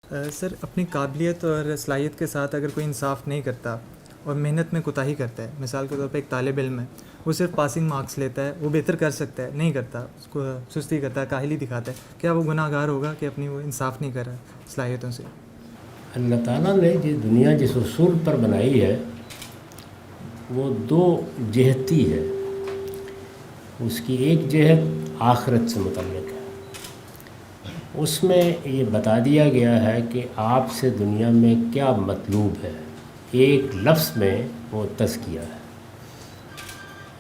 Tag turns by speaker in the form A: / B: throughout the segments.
A: سر اپنی قابلیت اور صلاحیت کے ساتھ اگر کوئی انصاف نہیں کرتا اور محنت میں کوتاہی کرتا ہے، مثال کے طور پہ ایک طالب علم ہے، وہ صرف پاسنگ مارکس لیتا ہے، وہ بہتر کر سکتا ہے، نہیں کرتا، اس کو سستی کرتا ہے، کاہلی دکھاتا ہے، کیا وہ گناہ گار ہوگا کہ اپنی وہ انصاف نہیں کر رہا صلاحیتوں سے؟
B: اللہ تعالیٰ نے یہ دنیا جس اصول پر بنائی ہے وہ دو جہتی ہے. اس کی ایک جہت آخرت سے متعلق ہے. اس میں یہ بتا دیا گیا ہے کہ آپ سے دنیا میں کیا مطلوب ہے. ایک لفظ میں وہ تزکیہ ہے،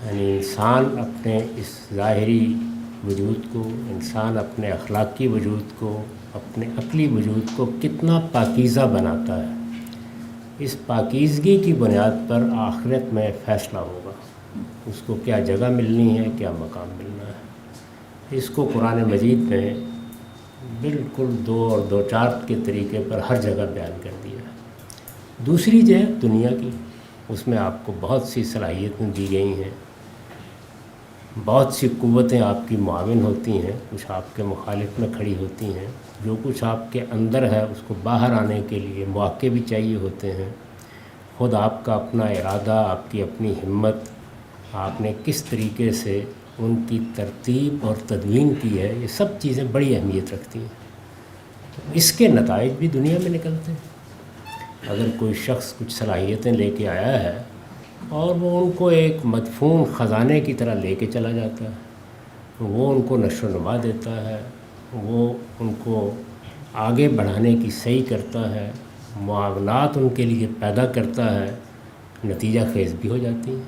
B: یعنی انسان اپنے اس ظاہری وجود کو، انسان اپنے اخلاقی وجود کو، اپنے عقلی وجود کو کتنا پاکیزہ بناتا ہے. اس پاکیزگی کی بنیاد پر آخرت میں فیصلہ ہوگا. اس کو کیا جگہ ملنی ہے، کیا مقام ملنا ہے. اس کو قرآن مجید میں بالکل 2 اور 2 4 کے طریقے پر ہر جگہ بیان کر دیا ہے. دوسری جہت دنیا کی، اس میں آپ کو بہت سی صلاحیتیں دی گئی ہیں، بہت سی قوتیں آپ کی معاون ہوتی ہیں، کچھ آپ کے مخالف میں کھڑی ہوتی ہیں. جو کچھ آپ کے اندر ہے اس کو باہر آنے کے لیے مواقع بھی چاہیے ہوتے ہیں. خود آپ کا اپنا ارادہ، آپ کی اپنی ہمت، آپ نے کس طریقے سے ان کی ترتیب اور تدوین کی ہے، یہ سب چیزیں بڑی اہمیت رکھتی ہیں. اس کے نتائج بھی دنیا میں نکلتے ہیں. اگر کوئی شخص کچھ صلاحیتیں لے کے آیا ہے اور وہ ان کو ایک مدفون خزانے کی طرح لے کے چلا جاتا ہے، وہ ان کو نشو و نما دیتا ہے، وہ ان کو آگے بڑھانے کی صحیح کرتا ہے، معاونات ان کے لیے پیدا کرتا ہے، نتیجہ خیز بھی ہو جاتی ہیں.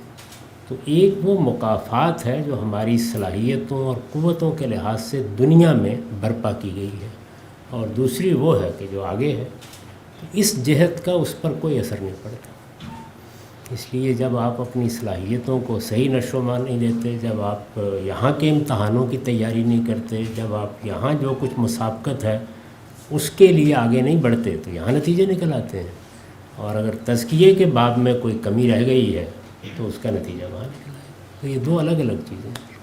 B: تو ایک وہ مقافات ہے جو ہماری صلاحیتوں اور قوتوں کے لحاظ سے دنیا میں برپا کی گئی ہے، اور دوسری وہ ہے کہ جو آگے ہے اس جہت کا اس پر کوئی اثر نہیں پڑتا. اس لیے جب آپ اپنی صلاحیتوں کو صحیح نشو و نما نہیں دیتے، جب آپ یہاں کے امتحانوں کی تیاری نہیں کرتے، جب آپ یہاں جو کچھ مسابقت ہے اس کے لیے آگے نہیں بڑھتے، تو یہاں نتیجے نکل آتے ہیں. اور اگر تزکیے کے باب میں کوئی کمی رہ گئی ہے تو اس کا نتیجہ وہاں نکل آئے. تو یہ 2 الگ الگ چیزیں ہیں.